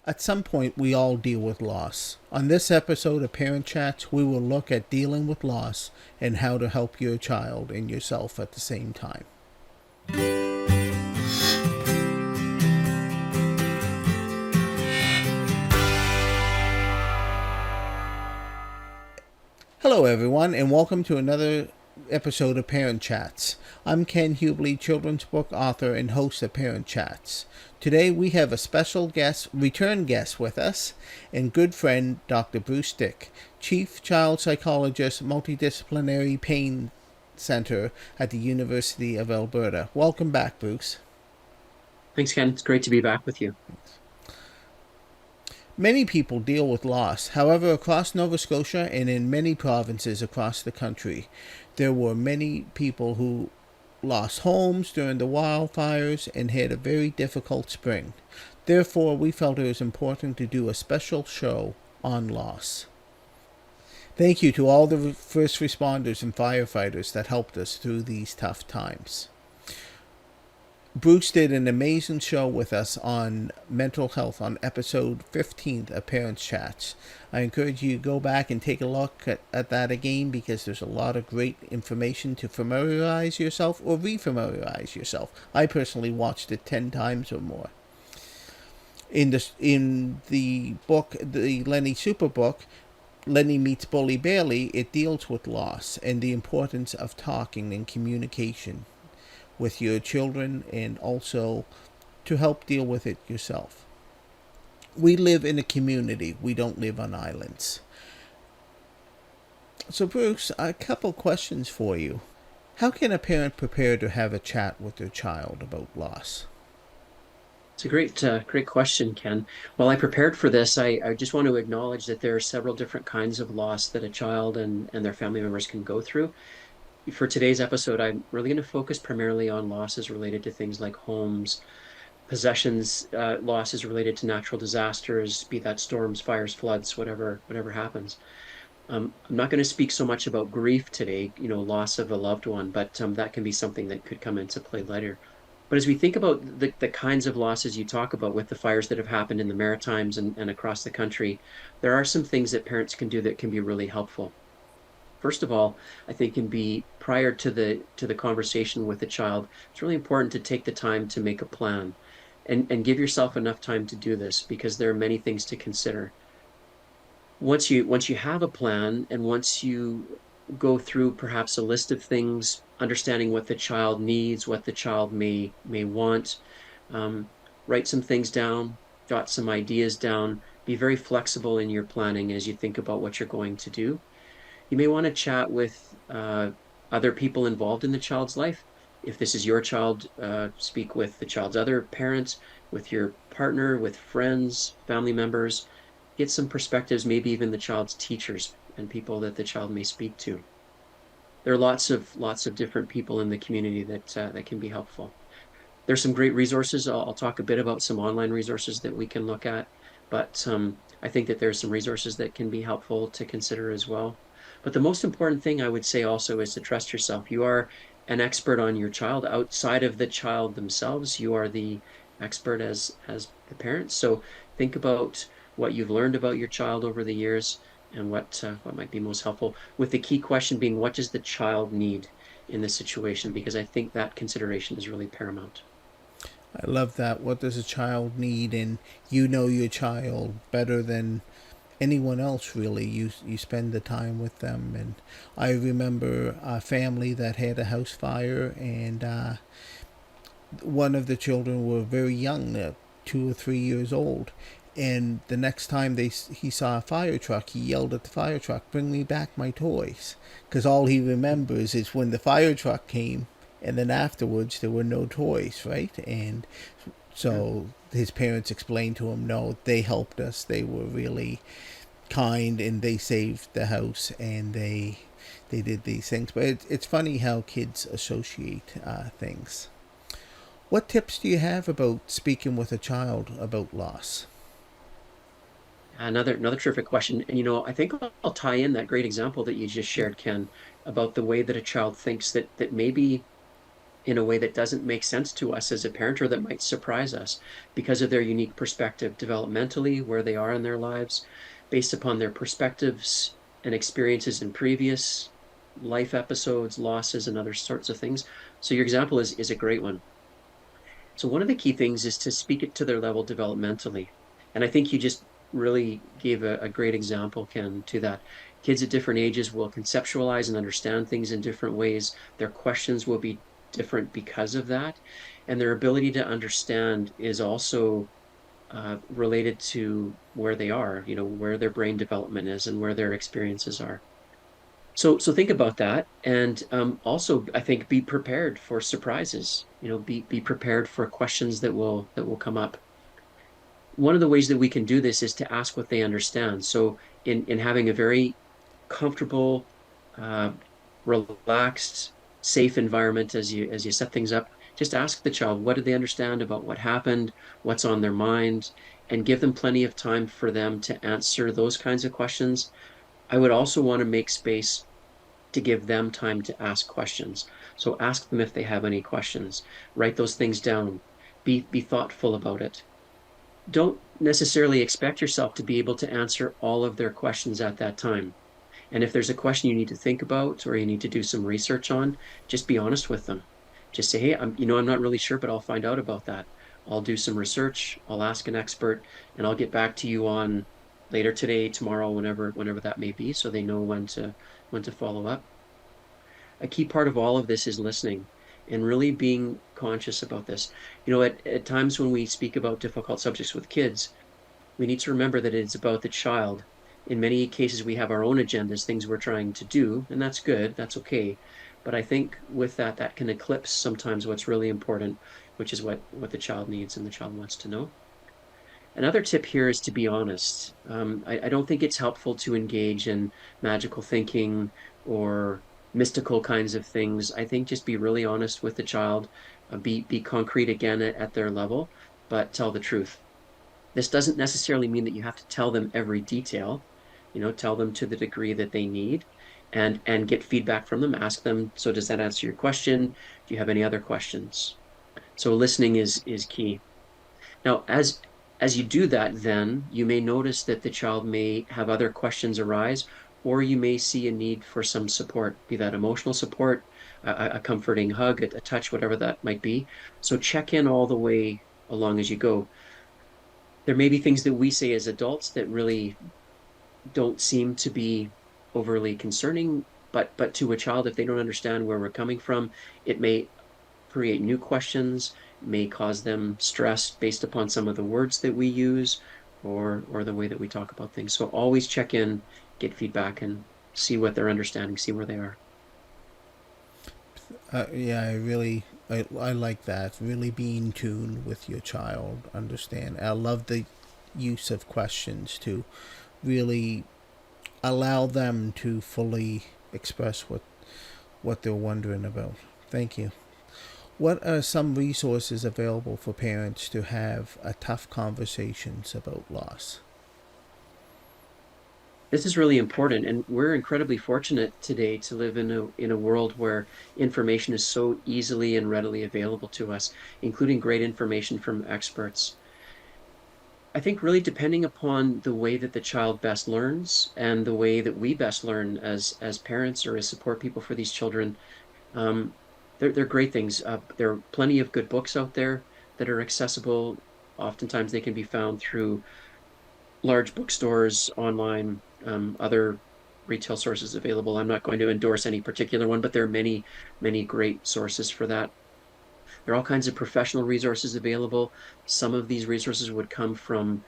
At some point, we all deal with loss. On this episode of Parent Chats, we will look at dealing with loss and how to help your child and yourself at the same time. Hello, everyone, and welcome to another episode of Parent Chats. I'm Ken Hubley, children's book author and host of Parent Chats. Today we have a special return guest with us, and good friend Dr. Bruce Dick, Chief Child Psychologist, Multidisciplinary Pain Center at the University of Alberta. Welcome back, Bruce. Thanks, Ken. It's great to be back with you. Many people deal with loss. However, across Nova Scotia and in many provinces across the country, there were many people who lost homes during the wildfires and had a very difficult spring. Therefore, we felt it was important to do a special show on loss. Thank you to all the first responders and firefighters that helped us through these tough times. Bruce did an amazing show with us on mental health on episode 15 of Parents Chats. I encourage you to go back and take a look at that again because there's a lot of great information to familiarize yourself or refamiliarize yourself. I personally watched it 10 times or more. In the book, the Lenny Super book, Lenny Meets Bully Bailey, it deals with loss and the importance of talking and communication with your children and also to help deal with it yourself. We live in a community. We don't live on islands. So Bruce, a couple questions for you. How can a parent prepare to have a chat with their child about loss? It's a great question, Ken. While I prepared for this, I just want to acknowledge that there are several different kinds of loss that a child and their family members can go through. For today's episode, I'm really going to focus primarily on losses related to things like homes, possessions, losses related to natural disasters, be that storms, fires, floods, whatever happens. I'm not going to speak so much about grief today, loss of a loved one, but that can be something that could come into play later. But as we think about the kinds of losses you talk about with the fires that have happened in the Maritimes and across the country, there are some things that parents can do that can be really helpful. First of all, I think can be prior to the conversation with the child, it's really important to take the time to make a plan and give yourself enough time to do this because there are many things to consider. Once you have a plan and once you go through perhaps a list of things, understanding what the child needs, what the child may want, write some things down, jot some ideas down, be very flexible in your planning as you think about what you're going to do. You may want to chat with other people involved in the child's life. If this is your child, speak with the child's other parents, with your partner, with friends, family members. Get some perspectives, maybe even the child's teachers and people that the child may speak to. There are lots of different people in the community that can be helpful. There's some great resources. I'll talk a bit about some online resources that we can look at, but I think that there's some resources that can be helpful to consider as well. But the most important thing I would say also is to trust yourself. You are an expert on your child outside of the child themselves. You are the expert as the parent. So think about what you've learned about your child over the years and what might be most helpful, with the key question being, what does the child need in this situation? Because I think that consideration is really paramount. I love that. What does a child need? And you know your child better than anyone else, really. You spend the time with them. And I remember a family that had a house fire, and one of the children were very young, 2 or 3 years old. And the next time he saw a fire truck, he yelled at the fire truck, "Bring me back my toys." Because all he remembers is when the fire truck came, and then afterwards there were no toys, right? And so his parents explained to him, no, they helped us. They were really kind, and they saved the house, and they did these things. But it's funny how kids associate things. What tips do you have about speaking with a child about loss? Another terrific question. And I think I'll tie in that great example that you just shared, Ken, about the way that a child thinks that maybe in a way that doesn't make sense to us as a parent, or that might surprise us because of their unique perspective developmentally, where they are in their lives, based upon their perspectives and experiences in previous life episodes, losses, and other sorts of things. So your example is a great one. So one of the key things is to speak it to their level developmentally. And I think you just really gave a great example, Ken, to that. Kids at different ages will conceptualize and understand things in different ways. Their questions will be different because of that. And their ability to understand is also related to where they are, where their brain development is and where their experiences are. So think about that, and also I think be prepared for surprises. Be prepared for questions that will come up. One of the ways that we can do this is to ask what they understand. So in having a very comfortable, uh, relaxed, safe environment as you set things up, just ask the child, what do they understand about what happened, what's on their mind, and give them plenty of time for them to answer those kinds of questions. I would also want to make space to give them time to ask questions. So ask them if they have any questions. Write those things down. Be thoughtful about it. Don't necessarily expect yourself to be able to answer all of their questions at that time. And if there's a question you need to think about or you need to do some research on, just be honest with them. Just say, hey, I'm not really sure, but I'll find out about that. I'll do some research, I'll ask an expert, and I'll get back to you on later today, tomorrow, whenever that may be, so they know when to follow up. A key part of all of this is listening and really being conscious about this. At times when we speak about difficult subjects with kids, we need to remember that it's about the child. In many cases, we have our own agendas, things we're trying to do, and that's good, that's okay. But I think with that can eclipse sometimes what's really important, which is what the child needs and the child wants to know. Another tip here is to be honest. I don't think it's helpful to engage in magical thinking or mystical kinds of things. I think just be really honest with the child, be concrete again at their level, but tell the truth. This doesn't necessarily mean that you have to tell them every detail. Tell them to the degree that they need, and get feedback from them. Ask them, so does that answer your question? Do you have any other questions? So listening is key. Now, as you do that, then you may notice that the child may have other questions arise, or you may see a need for some support, be that emotional support, a comforting hug, a touch, whatever that might be. So check in all the way along as you go. There may be things that we say as adults that really don't seem to be overly concerning, but to a child, if they don't understand where we're coming from, it may create new questions, may cause them stress based upon some of the words that we use, or the way that we talk about things. So always check in, get feedback, and see what they're understanding, see where they are. Yeah, I like that. Really be in tune with your child. Understand. I love the use of questions to really allow them to fully express what they're wondering about. Thank you. What are some resources available for parents to have a tough conversations about loss? This is really important, and we're incredibly fortunate today to live in a world where information is so easily and readily available to us, including great information from experts. I think really depending upon the way that the child best learns and the way that we best learn as parents or as support people for these children, um, they're great things. There are plenty of good books out there that are accessible. Oftentimes they can be found through large bookstores, online, other retail sources available. I'm not going to endorse any particular one, but there are many, many great sources for that. There are all kinds of professional resources available. Some of these resources would come from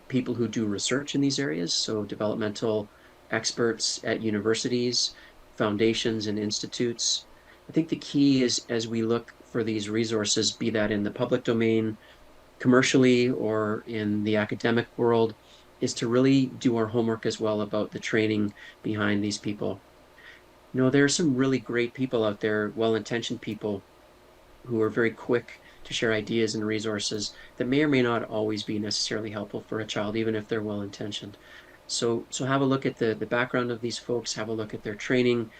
people who do research in these areas, so developmental experts at universities, foundations, and institutes. I think the key is, as we look for these resources, be that in the public domain, commercially, or in the academic world, is to really do our homework as well about the training behind these people. There are some really great people out there, well-intentioned people who are very quick to share ideas and resources that may or may not always be necessarily helpful for a child, even if they're well intentioned. So have a look at the background of these folks, have a look at their training,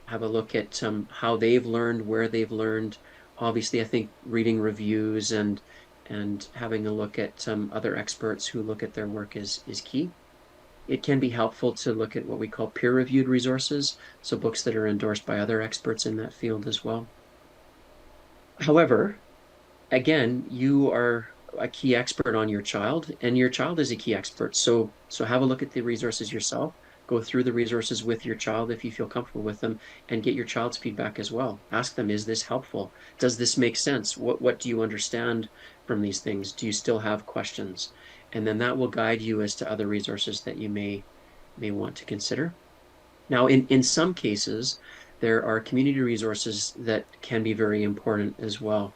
have a look at how they've learned, where they've learned, obviously, I think reading reviews and having a look at other experts who look at their work is key. It can be helpful to look at what we call peer-reviewed resources, so books that are endorsed by other experts in that field as well. However, again, you are a key expert on your child, and your child is a key expert. So have a look at the resources yourself. Go through the resources with your child if you feel comfortable with them, and get your child's feedback as well. Ask them, is this helpful? Does this make sense? What do you understand from these things? Do you still have questions? And then that will guide you as to other resources that you may want to consider. Now, in some cases, there are community resources that can be very important as well,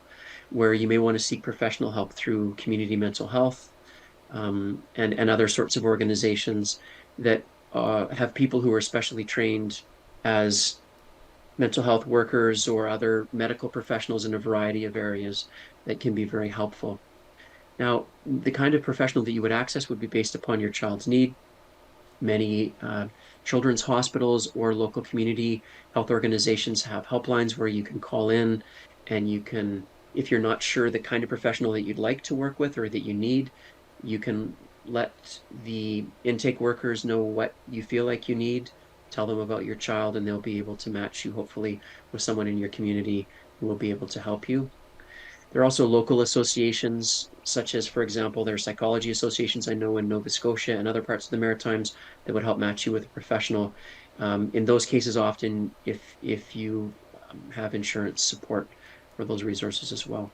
where you may want to seek professional help through community mental health, and other sorts of organizations that have people who are specially trained as mental health workers or other medical professionals in a variety of areas that can be very helpful. Now, the kind of professional that you would access would be based upon your child's need. Many children's hospitals or local community health organizations have helplines where you can call in and you can, if you're not sure the kind of professional that you'd like to work with or that you need, you can let the intake workers know what you feel like you need, tell them about your child, and they'll be able to match you, hopefully, with someone in your community who will be able to help you. There are also local associations, such as, for example, there are psychology associations I know in Nova Scotia and other parts of the Maritimes that would help match you with a professional. In those cases, often, if you have insurance support for those resources as well.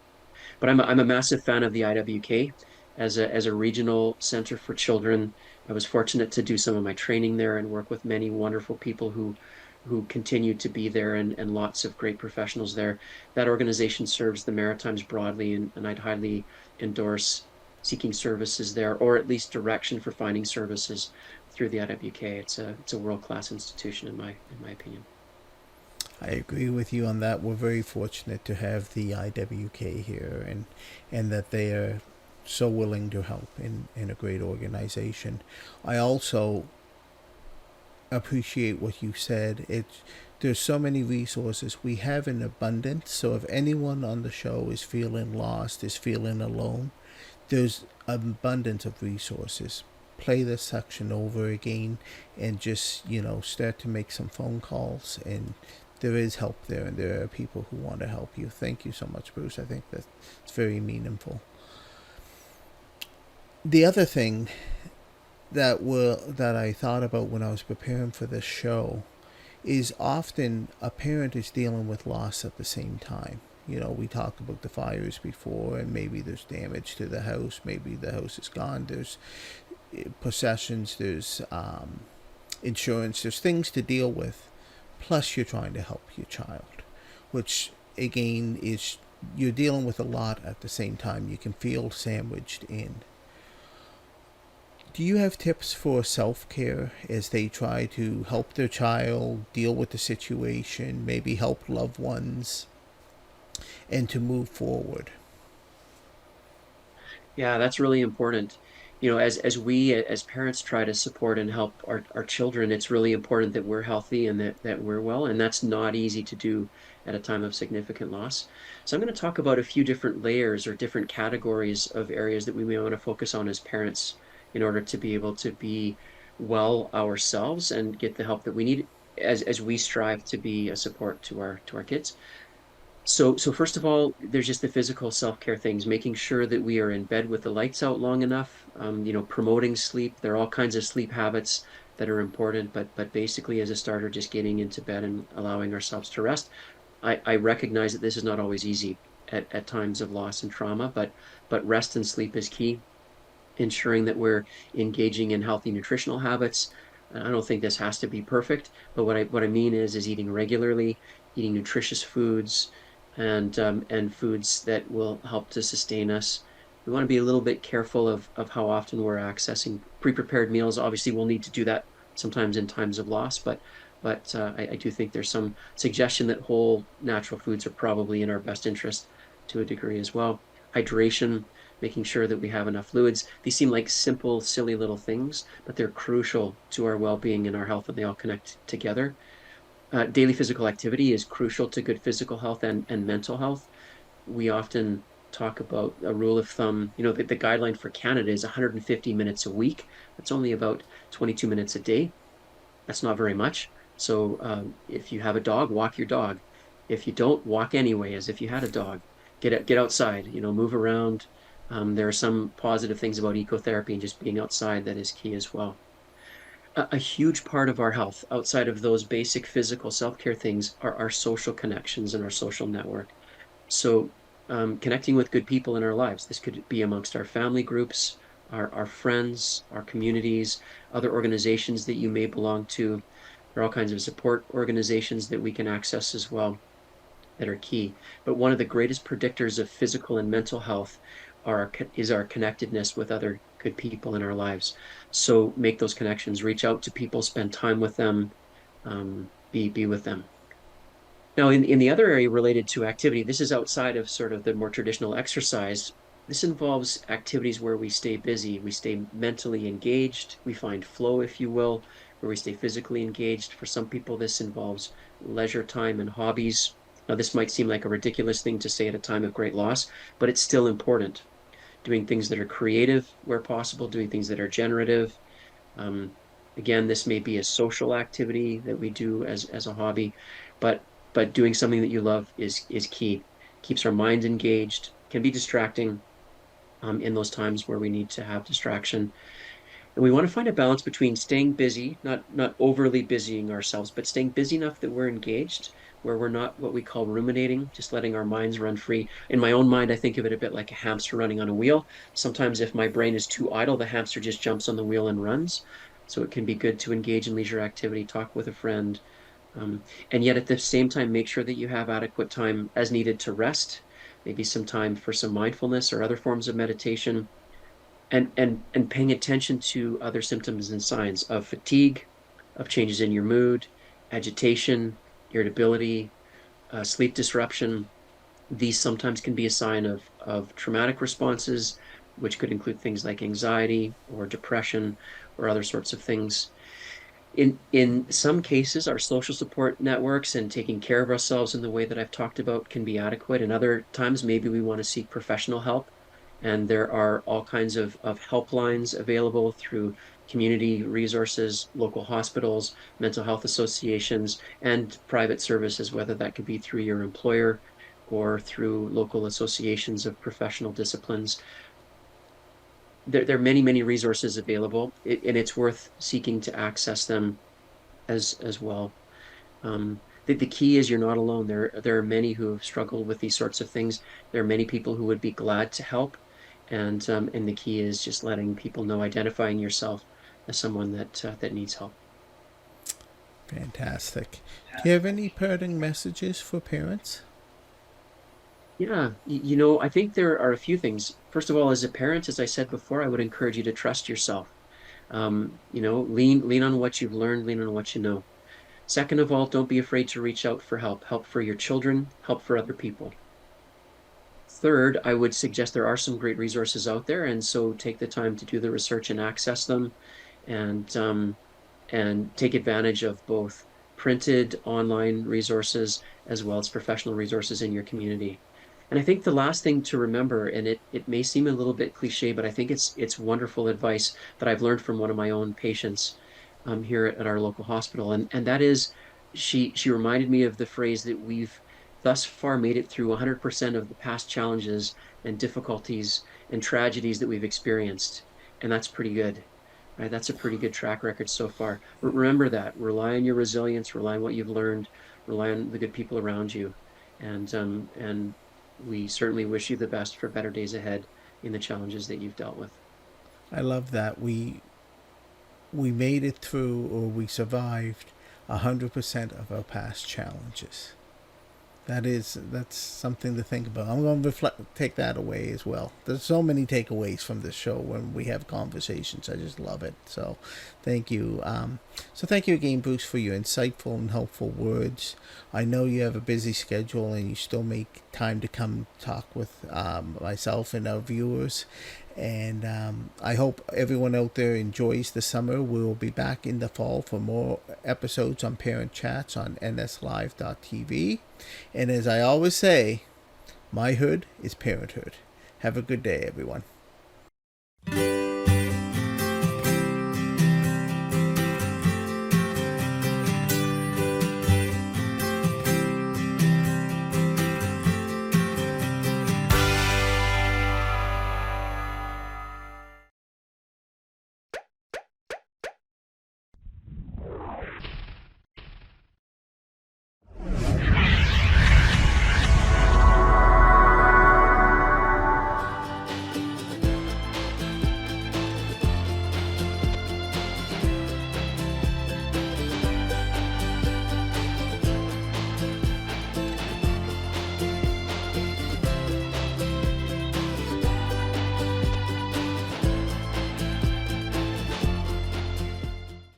But I'm a massive fan of the IWK as a regional center for children. I was fortunate to do some of my training there and work with many wonderful people who continue to be there, and lots of great professionals there. That organization serves the Maritimes broadly, and I'd highly endorse seeking services there, or at least direction for finding services through the IWK. It's a world-class institution in my opinion. I agree with you on that. We're very fortunate to have the IWK here, and that they are so willing to help in a great organization. I also appreciate what you said. There's so many resources we have in abundance. So if anyone on the show is feeling lost, is feeling alone, there's abundance of resources. Play this section over again and just, start to make some phone calls, and there is help there, and there are people who want to help you. Thank you so much, Bruce. I think that's very meaningful. The other thing that I thought about when I was preparing for this show is often a parent is dealing with loss at the same time. We talked about the fires before, and maybe there's damage to the house, maybe the house is gone, there's possessions, there's insurance, there's things to deal with. Plus, you're trying to help your child, which again is you're dealing with a lot at the same time. You can feel sandwiched in. Do you have tips for self-care as they try to help their child deal with the situation, maybe help loved ones, and to move forward? Yeah, that's really important. As we as parents try to support and help our children, it's really important that we're healthy and that we're well, and that's not easy to do at a time of significant loss. So I'm going to talk about a few different layers or different categories of areas that we may want to focus on as parents in order to be able to be well ourselves and get the help that we need as we strive to be a support to our kids. So first of all, there's just the physical self-care things, making sure that we are in bed with the lights out long enough, promoting sleep. There are all kinds of sleep habits that are important, but basically as a starter, just getting into bed and allowing ourselves to rest. I recognize that this is not always easy at times of loss and trauma, but rest and sleep is key. Ensuring that we're engaging in healthy nutritional habits. I don't think this has to be perfect, but what I mean is eating regularly, eating nutritious foods, and foods that will help to sustain us. We want to be a little bit careful of how often we're accessing pre-prepared meals. Obviously, we'll need to do that sometimes in times of loss, but I do think there's some suggestion that whole natural foods are probably in our best interest to a degree as well. Hydration, making sure that we have enough fluids. These seem like simple, silly little things, but they're crucial to our well-being and our health, and they all connect together. Daily physical activity is crucial to good physical health and mental health. we often talk about a rule of thumb. The guideline for Canada is 150 minutes a week. That's only about 22 minutes a day. That's not very much. So if you have a dog, walk your dog. If you don't, walk anyway, as if you had a dog. Get outside, move around. There are some positive things about ecotherapy and just being outside that is key as well. A huge part of our health, outside of those basic physical self-care things, are our social connections and our social network. So connecting with good people in our lives. This could be amongst our family groups, our friends, our communities, other organizations that you may belong to. There are all kinds of support organizations that we can access as well that are key. But one of the greatest predictors of physical and mental health is our connectedness with other good people in our lives. So make those connections, reach out to people, spend time with them, be with them. Now, in the other area related to activity, this is outside of sort of the more traditional exercise. This involves activities where we stay busy, we stay mentally engaged, we find flow, if you will, where we stay physically engaged. For some people, this involves leisure time and hobbies. Now, this might seem like a ridiculous thing to say at a time of great loss, but it's still important. Doing things that are creative where possible, doing things that are generative. Um, Again, this may be a social activity that we do as a hobby, but doing something that you love is key. Keeps our mind engaged, can be distracting in those times where we need to have distraction. And we want to find a balance between staying busy, not overly busying ourselves, but staying busy enough that we're engaged, where we're not what we call ruminating, just letting our minds run free. In my own mind, I think of it a bit like a hamster running on a wheel. Sometimes if my brain is too idle, the hamster just jumps on the wheel and runs. So it can be good to engage in leisure activity, talk with a friend, and yet at the same time, make sure that you have adequate time as needed to rest, maybe some time for some mindfulness or other forms of meditation, and paying attention to other symptoms and signs of fatigue, of changes in your mood, agitation, irritability, sleep disruption. These sometimes can be a sign of traumatic responses, which could include things like anxiety or depression or other sorts of things. In some cases, our social support networks and taking care of ourselves in the way that I've talked about can be adequate. And other times, maybe we want to seek professional help. And there are all kinds of helplines available through community resources, local hospitals, mental health associations, and private services, whether that could be through your employer or through local associations of professional disciplines. There are many, many resources available, and it's worth seeking to access them as well. The key is you're not alone. There are many who have struggled with these sorts of things. There are many people who would be glad to help, and the key is just letting people know, identifying yourself as someone that needs help. Fantastic. Do you have any parting messages for parents? Yeah, I think there are a few things. First of all, as a parent, as I said before, I would encourage you to trust yourself. Lean on what you've learned, lean on what you know. Second of all, don't be afraid to reach out for help for your children, help for other people. Third, I would suggest there are some great resources out there, and so take the time to do the research and access them, and take advantage of both printed online resources as well as professional resources in your community. And I think the last thing to remember, and it may seem a little bit cliche, but I think it's wonderful advice that I've learned from one of my own patients here at our local hospital, and that is, she reminded me of the phrase that we've thus far made it through 100% of the past challenges and difficulties and tragedies that we've experienced, and that's pretty good. Right, that's a pretty good track record so far. Remember that. Rely on your resilience. Rely on what you've learned. Rely on the good people around you, and we certainly wish you the best for better days ahead in the challenges that you've dealt with. I love that we made it through, or we survived 100% of our past challenges. That's something to think about. I'm going to take that away as well. There's so many takeaways from this show when we have conversations. I just love it. So, thank you. So thank you again, Bruce, for your insightful and helpful words. I know you have a busy schedule and you still make time to come talk with myself and our viewers. And I hope everyone out there enjoys the summer. We'll be back in the fall for more episodes on Parent Chats on nslive.tv. And as I always say, My hood is parenthood. Have a good day, everyone.